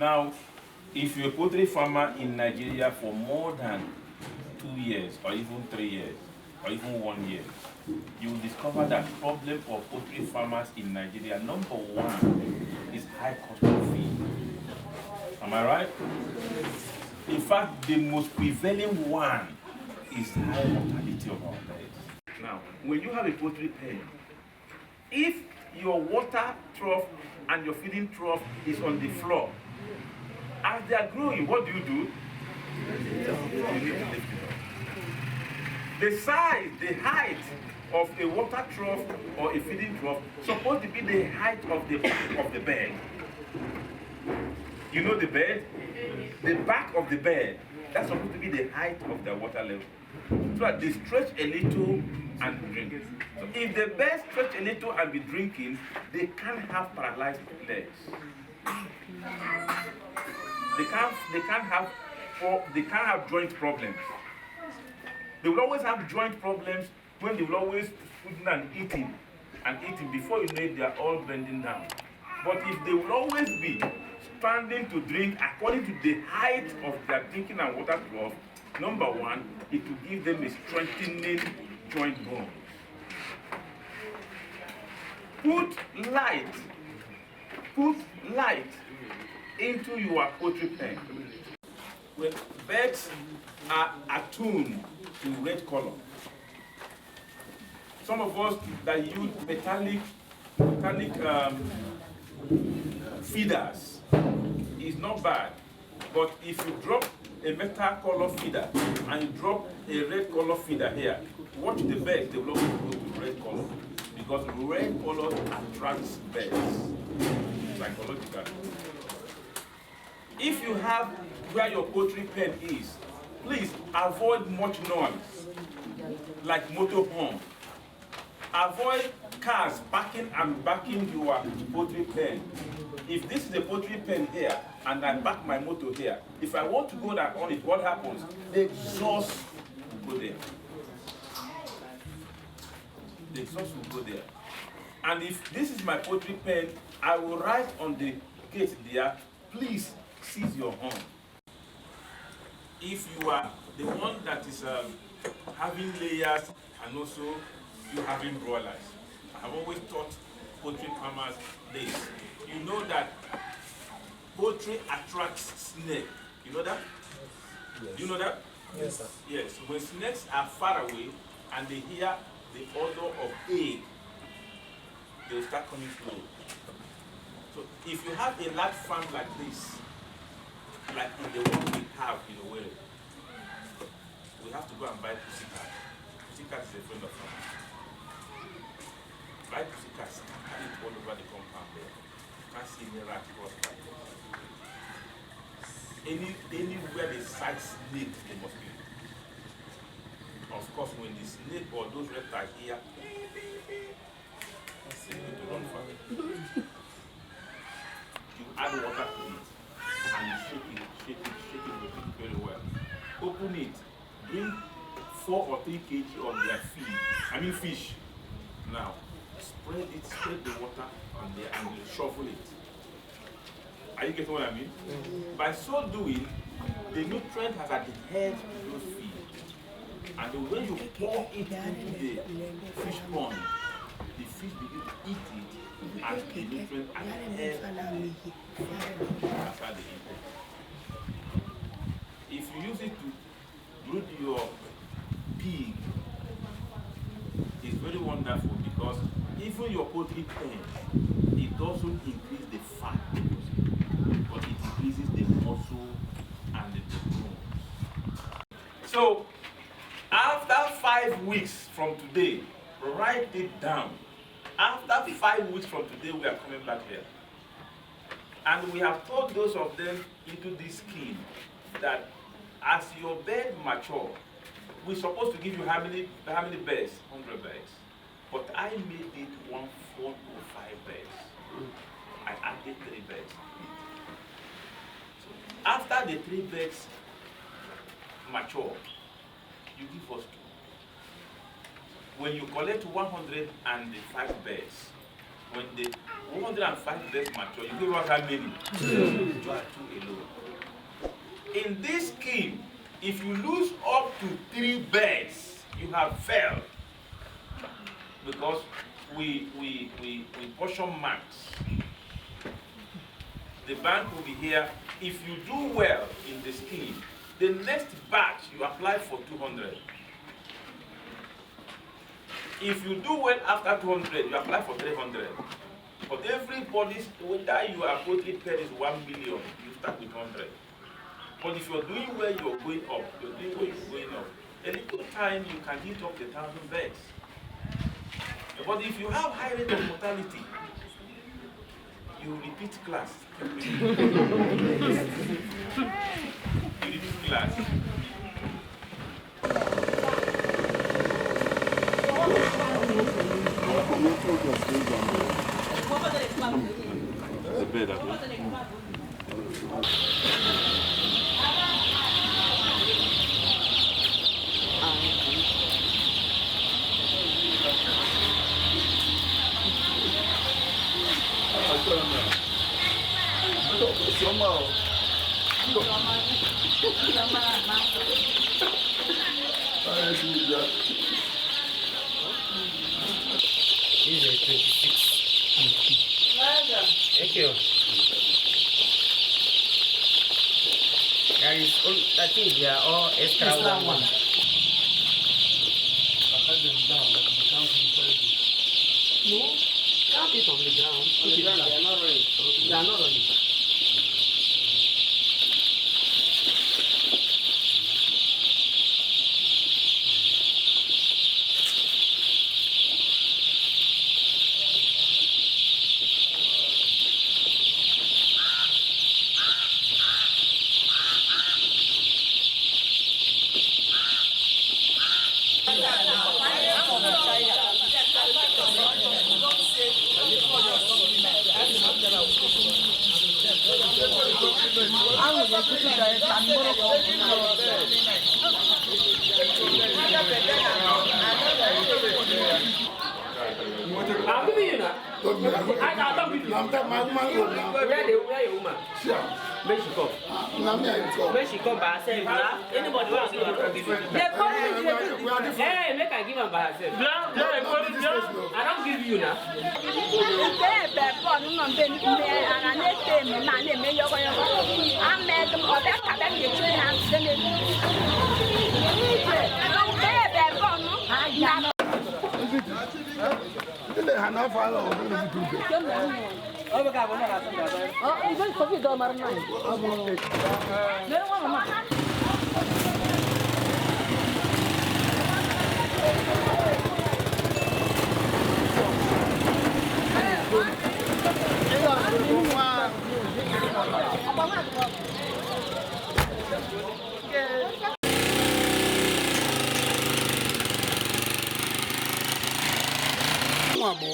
Now, if you're a poultry farmer in Nigeria for more than 2 years, or even 3 years, or even 1 year, you will discover that problem of poultry farmers in Nigeria, number one, is high cost of feed. Am I right? In fact, the most prevailing one is high mortality of our birds. Now, when you have a poultry pen, if your water trough and your feeding trough is on the floor, as they are growing, what do? You need to lift it up. The size, the height of a water trough or a feeding trough supposed to be the height of the back of the bed. You know the bed? The back of the bed, that's supposed to be the height of the water level. So that they stretch a little and drink. So if the birds stretch a little and be drinking, they can't have paralyzed legs. They can't have joint problems. They will always have joint problems when they will always food and eating before you know it, they are all bending down. But if they will always be standing to drink according to the height of their drinking and water trough, number one, it will give them a strengthening joint bones. Put light into your poultry pen. When birds are attuned to red color, some of us that use metallic feeders is not bad, but if you drop a metal color feeder and you drop a red color feeder here, watch the birds, they will always go to red color because red color attracts birds psychologically. If you have where your poultry pen is, please avoid much noise like motor horn. Avoid cars parking and backing your poultry pen. If this is the poultry pen here and I back my motor here, if I want to go down on it, what happens? The exhaust will go there. The exhaust will go there. And if this is my poultry pen, I will write on the gate there, please seize your horn. If you are the one that is having layers and also you having broilers, I have always taught poultry farmers this. You know that poultry attracts snake. You know that? Yes. You know that? Yes, sir. Yes. When snakes are far away and they hear the odor of egg, they will start coming close. So if you have a large farm like this, like in the one we have in the world, we have to go and buy pussycat. Pussycat is a friend of ours. Buy pussycat, scatter it all over the compound there. You can't see any rat cross like this. Anywhere they sight snake, they must be. Of course, when the snake or those reptiles here, they need to run for it. You add water to it and you shake it very well. Open it, bring 4 or 3 kg of their feed, fish. Now, spread the water on there and you shovel it. Are you getting what I mean? Mm-hmm. By so doing, the nutrient has adhered to those feed. And when you pour it into the fish pond, the fish begin to eat it and the nutrient adheres after they eat it. If you use it to brood your pig, it's very wonderful because even your poultry pen, it doesn't increase the fat, but it increases the muscle and the bones. So, after 5 weeks from today, write it down. After 5 weeks from today, we are coming back here. And we have told those of them into this scheme that as your bird mature, we're supposed to give you how many birds? 100 birds. But I made it 145 birds. I added 3 birds. So after the 3 birds mature, you give us 2. When you collect 105 birds, when the 105 days mature, you give us how many? 2 alone. In this scheme, if you lose up to 3 birds, you have failed. Because we portion marks. The bank will be here. If you do well in the scheme, the next batch you apply for 200. If you do well after 200, you apply for 300. But everybody's, whether you are totally paid is 1 million, you start with 100. But if you're doing well, you're going up. You're doing well, you're going up. A little time, you can hit up the 1,000 beds. But if you have high rate of mortality, you repeat class. You repeat class. The bed, These are 26. Thank you. There is all, I think they are all extra one. No, count it on the ground. They are not running. They are not running. I'm giving you now. I can't give you. I'm talking about my woman now. Where the woman? Sure. When she come. When she come by herself, anybody wants to give you. Hey, make I give her by herself. I don't give you now.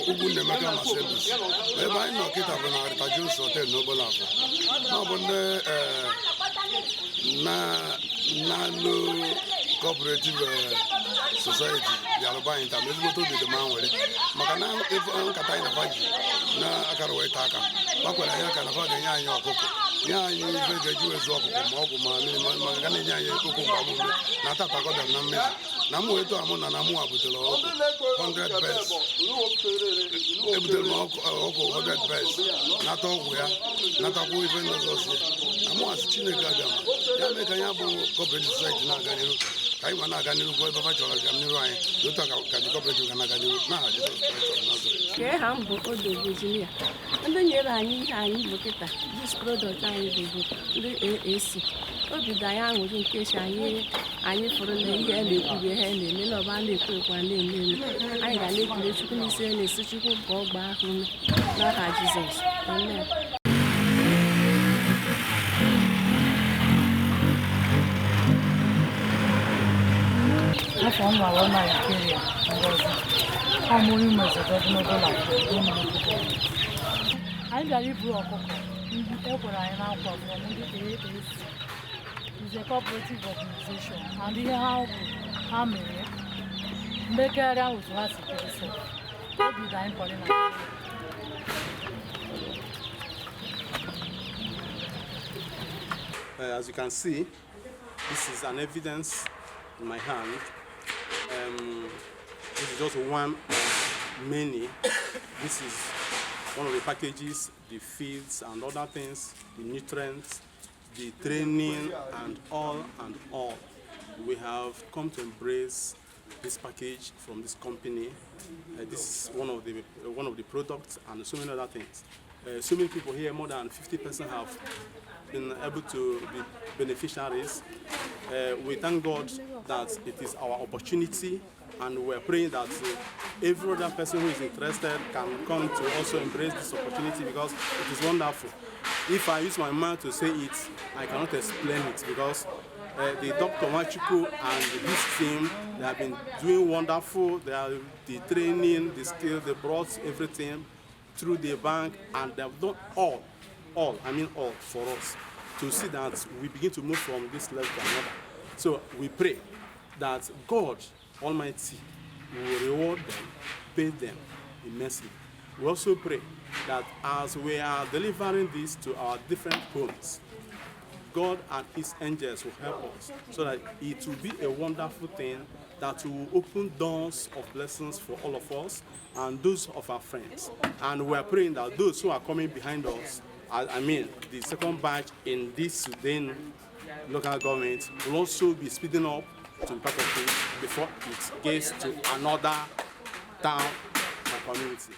Ugu nemeka maselus. Eba ino kita bana aritajo sote nobola ko. Ma bonne na cooperative society yaluba internet moto de man wele. Makana if an kata ina faji na akaro etaka. Bakwala ya kana fa ga nya okoko. Nya nya ife ga juwe zo okoko ma ogu ma ni ma ga nya nya okoko ba mu na tata ko da na mmezi. Na mu eto amuna na mu abutelo 100 beds. Ebutel ma ọkụ 100 beds nata ọgwụ ya natakwa ife ndọzọ si amụasị Chineke abịama ya mee ka ya bụ cooperative society na-aga n'ihu ka anyị ma na-aga n'ihu gwa ebe fa chọrọ ga n'ihu anyị otu ka dị cooperative ga na-aga n'ihu n'aha Jizọs Kraịst Ke ha mbụ odogozilia ndị nyere anyị ihe anyị bụ kịta dis product anyị bụ ndị AAC obido anyị aṅụrị nke si anyị fụrụ na ihe na-ekwube ha na-eme na ọba na-ekwo ekwa na-eme anyị ga na-ekele Chukwu n'isi na-esi Chukwu ka ọ gbaa ahụ ume n'aha Jizọs amen. Afọ m nọrọ Naịjirịa ngozi ọmụrụ imezidọdụ n'ụlọ anyị bịara iburu ọkụkọ ekwere anyị na nkwa from ndị AAC is a cooperative organization and ihe ha bụ ha mere mmekọrịta otu ha si kere obi dị anyị pọrị na As you can see, this is an evidence in my hand. This is just one of many. This is one of the packages, the feeds and other things, the nutrients, the training, and all. We have come to embrace this package from this company. This is one of the products, and so many other things. So many people here, more than 50% have been able to be beneficiaries. We thank God that it is our opportunity, and we're praying that every other person who is interested can come to also embrace this opportunity, because it is wonderful. If I use my mouth to say it, I cannot explain it, because the Dr. Machuku and his team, they have been doing wonderful. They are the training, the skill, they brought everything through the bank, and they have done all for us to see that we begin to move from this level to another. So we pray that God Almighty will reward them, pay them immensely. We also pray that as we are delivering this to our different homes, God and His angels will help us, so that it will be a wonderful thing that will open doors of blessings for all of us and those of our friends. And we are praying that those who are coming behind us, the second batch in this Sudan local government, will also be speeding up to be part of it before it gets to another town or community.